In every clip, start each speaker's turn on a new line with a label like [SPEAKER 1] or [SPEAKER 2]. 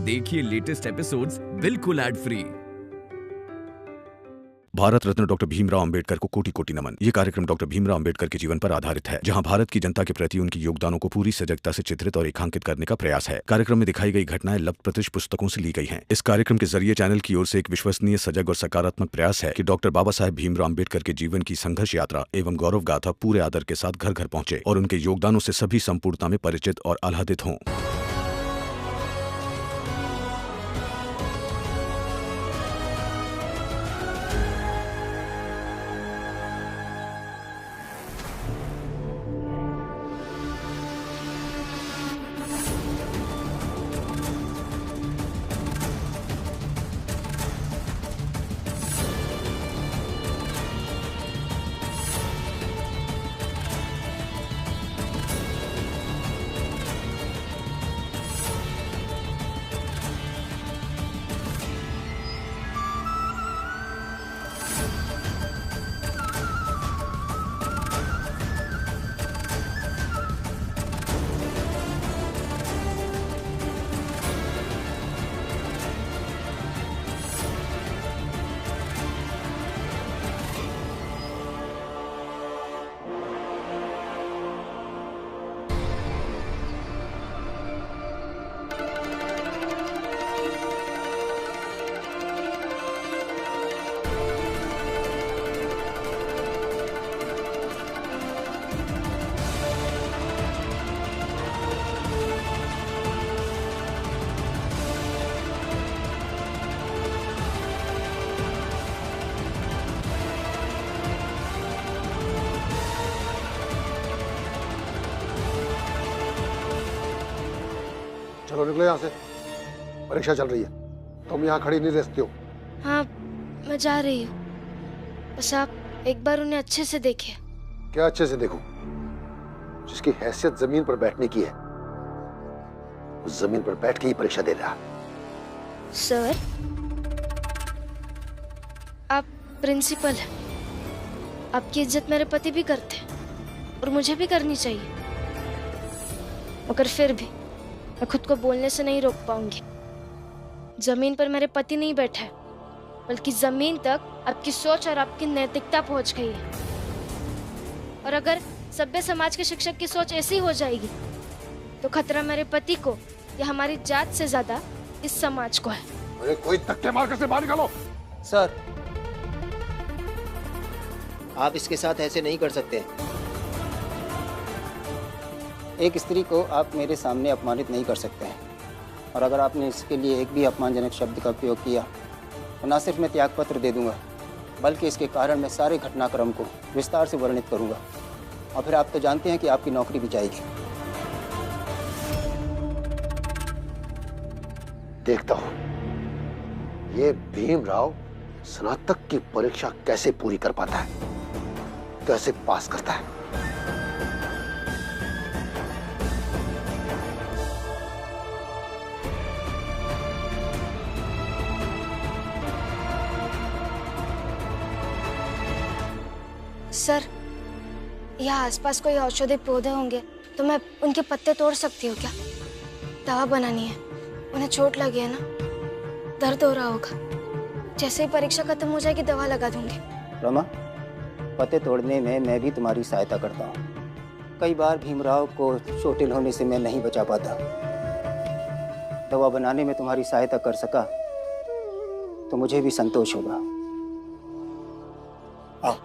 [SPEAKER 1] देखिए latest episodes बिल्कुल ad free.
[SPEAKER 2] Bharat Ratna doctor Bhimrao Ambedkar को कोटि कोटि नमन। ये कार्यक्रम डॉक्टर भीमराव अंबेडकर के जीवन पर आधारित है, जहां भारत की जनता के प्रति उनके योगदानों को पूरी सजगता से चित्रित और रेखांकित करने का प्रयास है। कार्यक्रम में दिखाई गई घटनाएं लब्ध-प्रतिष्ठ पुस्तकों से ली गई हैं। इस कार्यक्रम के जरिए चैनल की ओर से एक विश्वसनीय, सजग और सकारात्मक प्रयास है कि डॉक्टर बाबा साहेब भीमराव अंबेडकर के जीवन की संघर्ष यात्रा एवं गौरव गाथा पूरे आदर के साथ घर घर पहुंचे और उनके योगदानों से सभी संपूर्णता में परिचित और आह्लादित हों।
[SPEAKER 3] चलो निकलो यहाँ से, परीक्षा चल रही है, तुम यहाँ खड़ी नहीं रह सकती हो।
[SPEAKER 4] हाँ मैं जा रही हूँ, बस आप एक बार उन्हें अच्छे से देखें।
[SPEAKER 3] क्या अच्छे से देखूं? जिसकी हैसियत जमीन पर बैठने की है, उस जमीन पर बैठ के ही परीक्षा दे रहा।
[SPEAKER 4] सर, आप प्रिंसिपल हैं, आपकी इज्जत मेरे पति भी करते हैं और मुझे भी करनी चाहिए, मगर फिर भी मैं खुद को बोलने से नहीं रोक पाऊंगी। जमीन पर मेरे पति नहीं बैठा है, बल्कि जमीन तक आपकी सोच और आपकी नैतिकता पहुंच गई है। और अगर सभ्य समाज के शिक्षक की सोच ऐसी हो जाएगी तो खतरा मेरे पति को या हमारी जात से ज्यादा इस समाज को है।
[SPEAKER 3] अरे कोई धक्के मार से बाहर निकालो।
[SPEAKER 5] सर, आप इसके साथ ऐसे नहीं कर सकते। एक स्त्री को आप मेरे सामने अपमानित नहीं कर सकते हैं, और अगर आपने इसके लिए एक भी अपमानजनक शब्द का प्रयोग किया तो न सिर्फ मैं त्यागपत्र दे दूंगा, बल्कि इसके कारण मैं सारे घटनाक्रम को विस्तार से वर्णित करूंगा, और फिर आप तो जानते हैं कि आपकी नौकरी भी जाएगी।
[SPEAKER 3] देखता हूं ये भीमराव स्नातक की परीक्षा कैसे पूरी कर पाता है, कैसे पास करता है।
[SPEAKER 4] सर, यहाँ आसपास कोई औषधि पौधे होंगे तो मैं उनके पत्ते तोड़ सकती हूँ क्या? दवा बनानी है, उन्हें चोट लगी है ना, दर्द हो रहा होगा। जैसे ही परीक्षा खत्म हो जाएगी दवा लगा दूंगी।
[SPEAKER 5] रमा, पत्ते तोड़ने में मैं भी तुम्हारी सहायता करता हूँ। कई बार भीमराव को चोटिल होने से मैं नहीं बचा पाता। दवा बनाने में तुम्हारी सहायता कर सका तो मुझे भी संतोष होगा। आओ।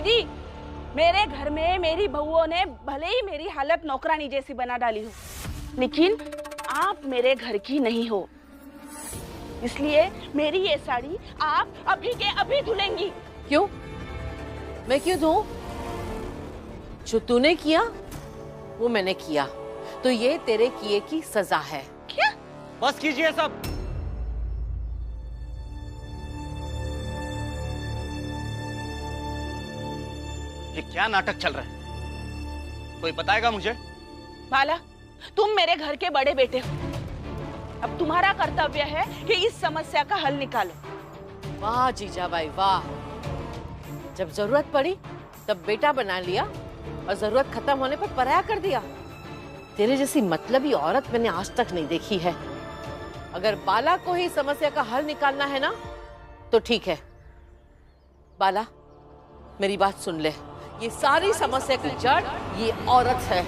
[SPEAKER 6] दीदी, मेरे घर में मेरी बहुओं ने भले ही मेरी हालत नौकरानी जैसी बना डाली हो, लेकिन आप मेरे घर की नहीं हो, इसलिए मेरी ये साड़ी आप अभी के अभी धुलेंगी।
[SPEAKER 7] क्यों? मैं क्यों धोऊं? जो तूने किया वो मैंने किया, तो ये तेरे किए की सजा है।
[SPEAKER 6] क्या?
[SPEAKER 8] बस कीजिए सब। ये क्या नाटक चल रहा है? कोई बताएगा मुझे?
[SPEAKER 6] बाला, तुम मेरे घर के बड़े बेटे हो, अब तुम्हारा कर्तव्य है कि इस समस्या का हल निकालो।
[SPEAKER 7] वाह जीजाबाई वाह, जब जरूरत पड़ी तब बेटा बना लिया और जरूरत खत्म होने पर पराया कर दिया। तेरे जैसी मतलबी औरत मैंने आज तक नहीं देखी है। अगर बाला को ही समस्या का हल निकालना है ना तो ठीक है। बाला, मेरी बात सुन ले, ये सारी समस्या की जड़ ये औरत है।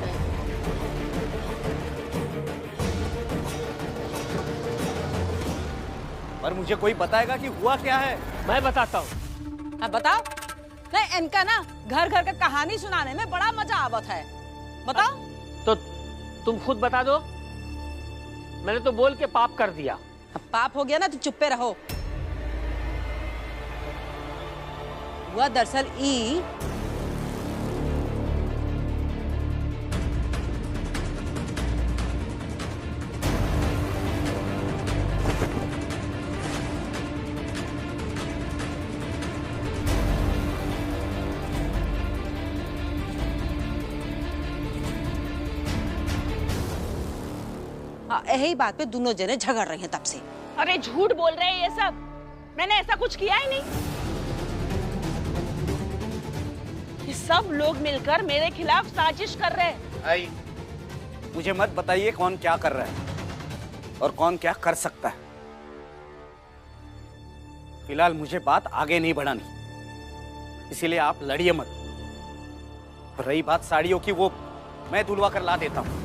[SPEAKER 8] पर मुझे कोई बताएगा कि हुआ क्या है?
[SPEAKER 9] मैं बताता हूँ।
[SPEAKER 10] हाँ बताओ। नहीं, इनका ना घर घर का कहानी सुनाने में बड़ा मजा आवत है। बताओ।
[SPEAKER 9] तो तुम खुद बता दो। मैंने तो बोल के पाप कर दिया।
[SPEAKER 10] अब पाप हो गया ना तो चुप्पे रहो। हुआ दरअसल यही बात पे दोनों जने झगड़ रहे हैं तब से।
[SPEAKER 6] अरे झूठ बोल रहे हैं ये सब, मैंने ऐसा कुछ किया ही नहीं। ये सब लोग मिलकर मेरे खिलाफ साजिश कर रहे हैं।
[SPEAKER 8] आई, मुझे मत बताइए कौन क्या कर रहा है और कौन क्या कर सकता है। फिलहाल मुझे बात आगे नहीं बढ़ानी, इसीलिए आप लड़िए मत। रही बात साड़ियों की, वो मैं धुलवा कर ला देता हूं।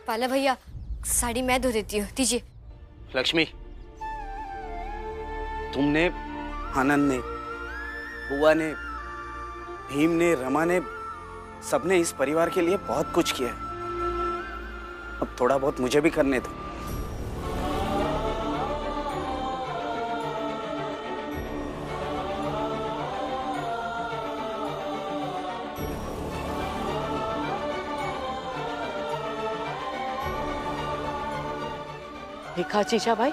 [SPEAKER 4] पाला भैया, साड़ी मैं धो देती हूँ, दीजिए।
[SPEAKER 8] लक्ष्मी, तुमने, आनंद ने, बुआ ने, भीम ने, रमा ने, सबने इस परिवार के लिए बहुत कुछ किया है। अब थोड़ा बहुत मुझे भी करने दो।
[SPEAKER 7] देखा जीजाबाई,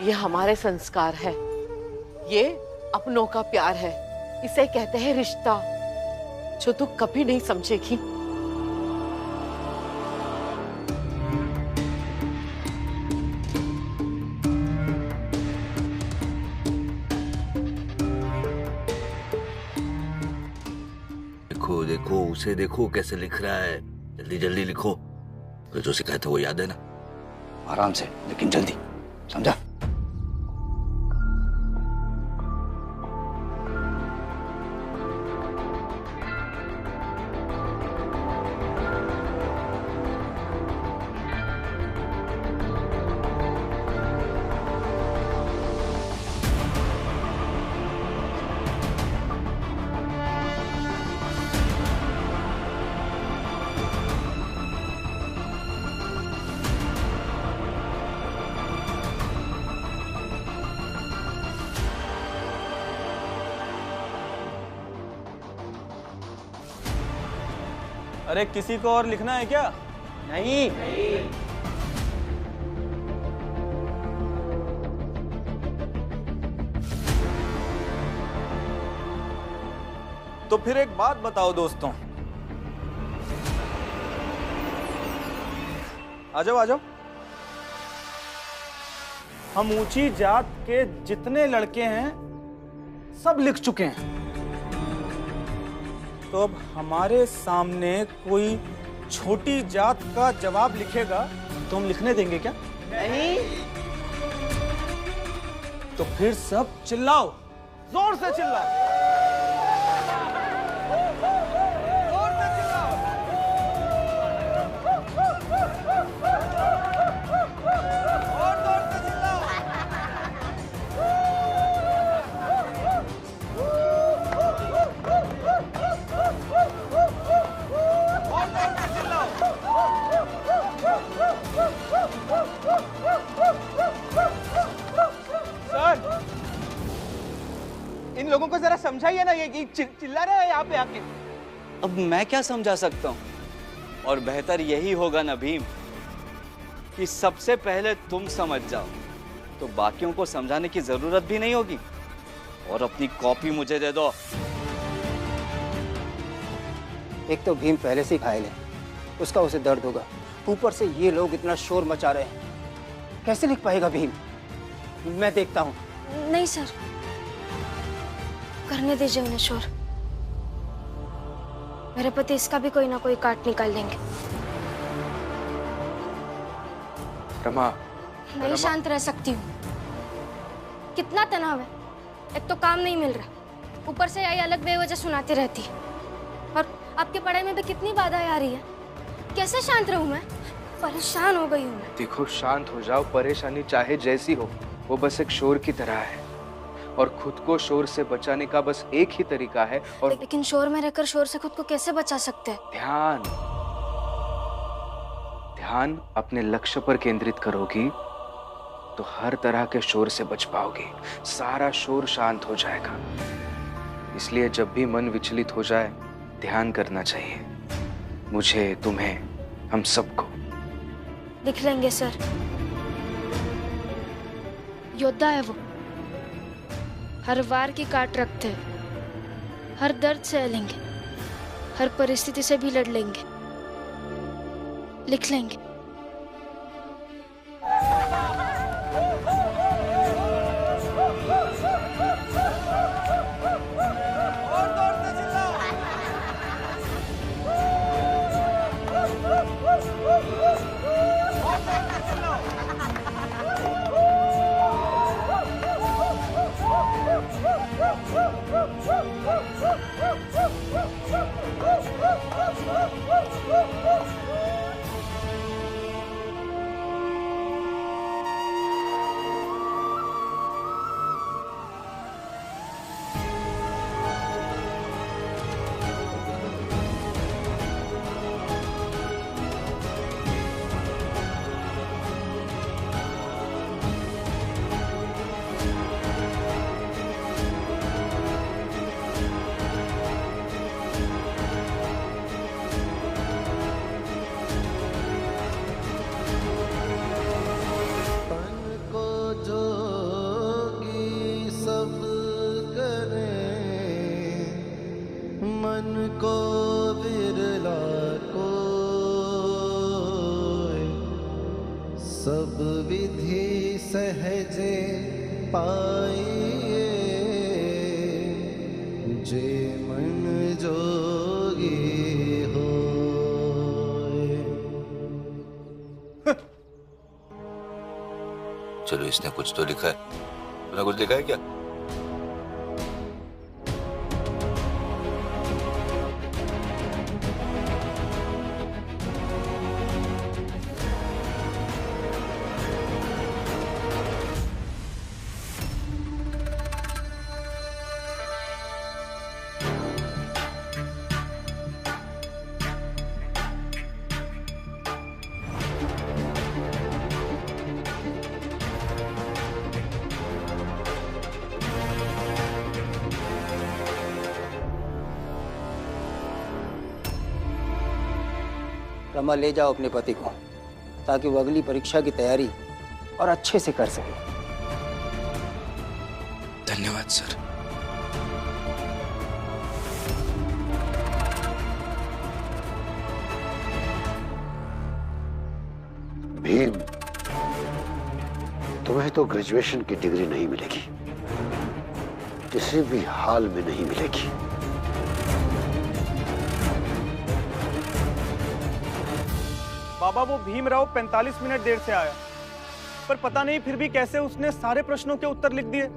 [SPEAKER 7] ये हमारे संस्कार है, ये अपनों का प्यार है, इसे कहते हैं रिश्ता, जो तू कभी नहीं समझेगी।
[SPEAKER 11] देखो देखो, उसे देखो कैसे लिख रहा है। जल्दी जल्दी लिखो, जो सिखाया था वो याद है ना?
[SPEAKER 3] आराम से, लेकिन जल्दी, समझा?
[SPEAKER 8] अरे किसी को और लिखना है क्या? नहीं। तो फिर एक बात बताओ दोस्तों। आ जाओ आ जाओ। हम ऊंची जात के जितने लड़के हैं सब लिख चुके हैं, तो अब हमारे सामने कोई छोटी जात का जवाब लिखेगा तो हम लिखने देंगे क्या? नहीं तो फिर सब चिल्लाओ, जोर से चिल्लाओ।
[SPEAKER 12] इन लोगों को जरा समझाइए ना, ये चिल्ला रहे हैं यहाँ पे आके।
[SPEAKER 8] अब मैं क्या समझा सकता हूँ? और बेहतर यही होगा ना भीम कि सबसे पहले तुम समझ जाओ, तो बाकियों को समझाने की जरूरत भी नहीं होगी। और अपनी कॉपी मुझे दे दो।
[SPEAKER 5] एक तो भीम पहले से ही घायल है, उसका उसे दर्द होगा, ऊपर से ये लोग इतना शोर मचा रहे हैं, कैसे लिख पाएगा भीम? मैं देखता हूँ।
[SPEAKER 4] नहीं सर, करने दीजिए उन्हें शोर। मेरे पति इसका भी कोई ना कोई काट निकाल देंगे।
[SPEAKER 12] रमा,
[SPEAKER 4] नहीं शांत रह सकती हूँ। कितना तनाव है, एक तो काम नहीं मिल रहा, ऊपर से आई अलग बेवजह सुनाती रहती है। और आपकी पढ़ाई में भी कितनी बाधाएं आ रही है, कैसे शांत रहूं मैं? परेशान हो गई हूँ मैं।
[SPEAKER 12] देखो शांत हो जाओ, परेशानी चाहे जैसी हो वो बस एक शोर की तरह है, और खुद को शोर से बचाने का बस एक ही तरीका है। और
[SPEAKER 4] लेकिन शोर में रहकर शोर से खुद को कैसे बचा सकते हैं?
[SPEAKER 12] ध्यान, ध्यान अपने लक्ष्य पर केंद्रित करोगी तो हर तरह के शोर से बच पाओगी, सारा शोर शांत हो जाएगा। इसलिए जब भी मन विचलित हो जाए ध्यान करना चाहिए, मुझे, तुम्हें, हम सबको।
[SPEAKER 4] लिख लेंगे सर। योद्धा है वो, हर वार की काट रखते हैं, हर दर्द से लेंगे, हर परिस्थिति से भी लड़ लेंगे। लिख लेंगे।
[SPEAKER 13] सब विधि सहजे पाइए, जे मन जोगी होए।
[SPEAKER 11] चलो, इसने कुछ तो लिखा है। तूने कुछ लिखा है क्या?
[SPEAKER 5] रमा, ले जाओ अपने पति को ताकि वो अगली परीक्षा की तैयारी और अच्छे से कर सके।
[SPEAKER 12] धन्यवाद सर।
[SPEAKER 3] भीम, तुम्हें तो ग्रेजुएशन की डिग्री नहीं मिलेगी, किसी भी हाल में नहीं मिलेगी।
[SPEAKER 12] बाबा, वो भीमराव 45 मिनट देर से आया।
[SPEAKER 14] पर पता नहीं फिर भी कैसे उसने सारे प्रश्नों के उत्तर लिख दिए,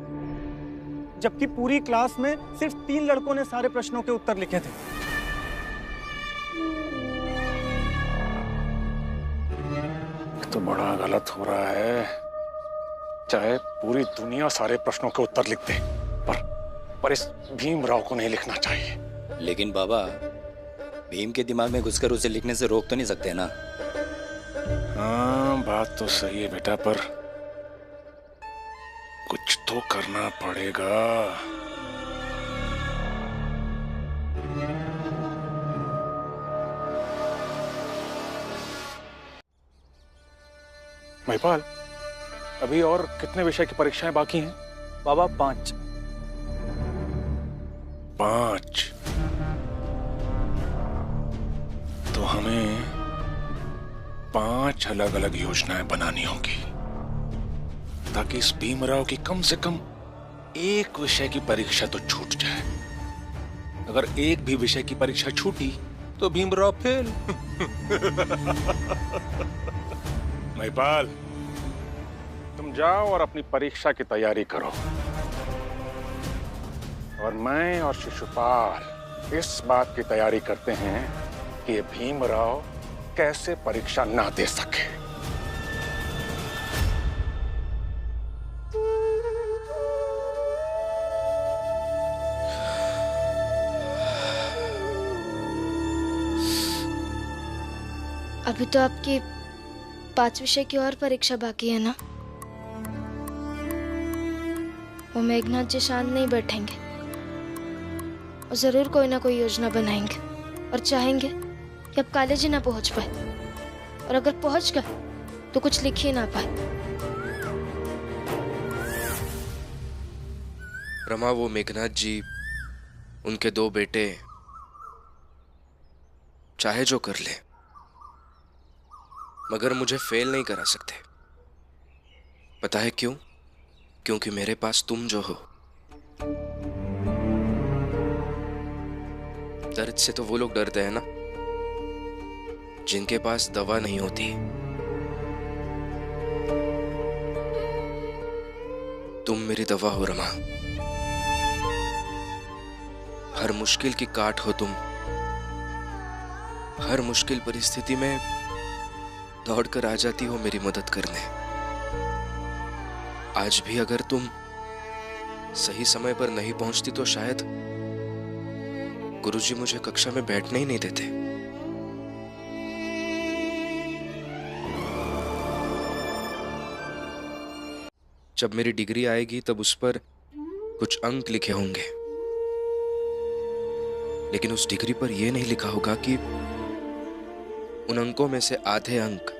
[SPEAKER 14] जबकि पूरी क्लास में सिर्फ 3 लड़कों ने सारे प्रश्नों के उत्तर लिखे थे।
[SPEAKER 15] तो बड़ा गलत हो रहा है। चाहे पूरी दुनिया सारे प्रश्नों के उत्तर लिख दे, पर इस भीमराव को नहीं लिखना चाहिए।
[SPEAKER 16] लेकिन बाबा, भीम के दिमाग में घुसकर उसे लिखने से रोक तो नहीं सकते ना?
[SPEAKER 15] हाँ, बात तो सही है बेटा, पर कुछ तो करना पड़ेगा। महिपाल, अभी और कितने विषय की परीक्षाएं बाकी हैं?
[SPEAKER 14] बाबा 5।
[SPEAKER 15] 5? तो हमें 5 अलग अलग योजनाएं बनानी होंगी ताकि इस भीमराव की कम से कम एक विषय की परीक्षा तो छूट जाए। अगर एक भी विषय की परीक्षा छूटी तो भीमराव फेल। महिपाल, तुम जाओ और अपनी परीक्षा की तैयारी करो, और मैं और शिशुपाल इस बात की तैयारी करते हैं कि ये भीमराव कैसे परीक्षा ना दे सके।
[SPEAKER 4] अभी तो आपकी 5 विषय की और परीक्षा बाकी है ना? वो मेघनाथ जी शांत नहीं बैठेंगे और जरूर कोई ना कोई योजना बनाएंगे और चाहेंगे कि अब कॉलेज ही ना पहुंच पाए, और अगर पहुंच गए तो कुछ लिख ही ना पाए।
[SPEAKER 12] रमा, वो मेघनाथ जी, उनके 2 बेटे, चाहे जो कर ले, मगर मुझे फेल नहीं करा सकते। पता है क्यों? क्योंकि मेरे पास तुम जो हो। दर्द से तो वो लोग डरते हैं ना जिनके पास दवा नहीं होती। तुम मेरी दवा हो रमा। हर मुश्किल की काट हो तुम। हर मुश्किल परिस्थिति में दौड़कर आ जाती हो मेरी मदद करने। आज भी अगर तुम सही समय पर नहीं पहुंचती तो शायद गुरुजी मुझे कक्षा में बैठने ही नहीं देते। जब मेरी डिग्री आएगी तब उस पर कुछ अंक लिखे होंगे, लेकिन उस डिग्री पर यह नहीं लिखा होगा कि उन अंकों में से आधे अंक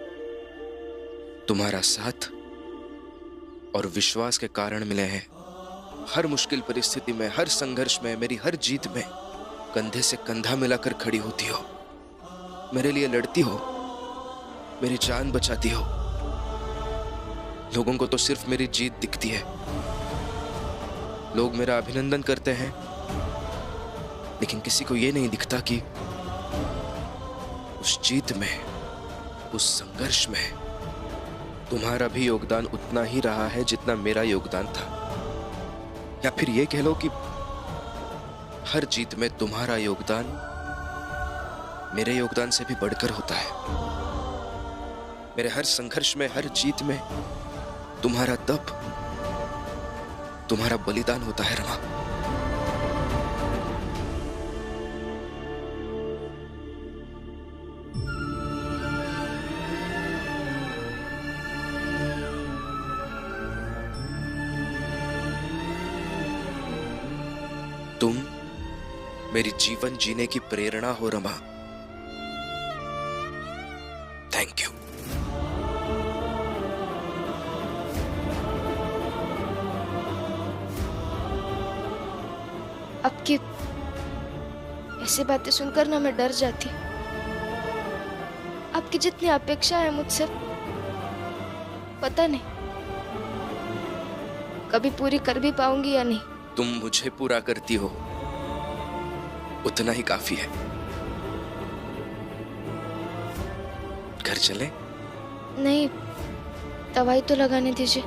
[SPEAKER 12] तुम्हारा साथ और विश्वास के कारण मिले हैं। हर मुश्किल परिस्थिति में, हर संघर्ष में, मेरी हर जीत में कंधे से कंधा मिलाकर खड़ी होती हो, मेरे लिए लड़ती हो, मेरी जान बचाती हो। लोगों को तो सिर्फ मेरी जीत दिखती है। लोग मेरा अभिनंदन करते हैं, लेकिन किसी को यह नहीं दिखता कि उस जीत में, उस संघर्ष में तुम्हारा भी योगदान उतना ही रहा है जितना मेरा योगदान था। या फिर यह कह लो कि हर जीत में तुम्हारा योगदान मेरे योगदान से भी बढ़कर होता है। मेरे हर संघर्ष में, हर जीत में तुम्हारा तप, तुम्हारा बलिदान होता है रमा। तुम मेरी जीवन जीने की प्रेरणा हो रमा। Thank you.
[SPEAKER 4] आपकी ऐसी बातें सुनकर ना मैं डर जाती। आपकी जितनी अपेक्षा है मुझसे, पता नहीं कभी पूरी कर भी पाऊंगी या नहीं।
[SPEAKER 12] तुम मुझे पूरा करती हो उतना ही काफी है। घर चले?
[SPEAKER 4] नहीं, दवाई तो लगाने दीजिए।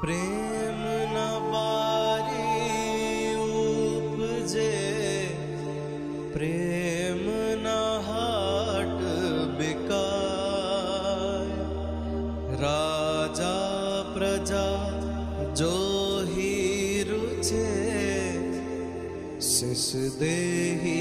[SPEAKER 13] प्रेम न बारी उपजे, प्रेम न हाट बिकाय, राजा प्रजा जो ही रुचे, सिस देही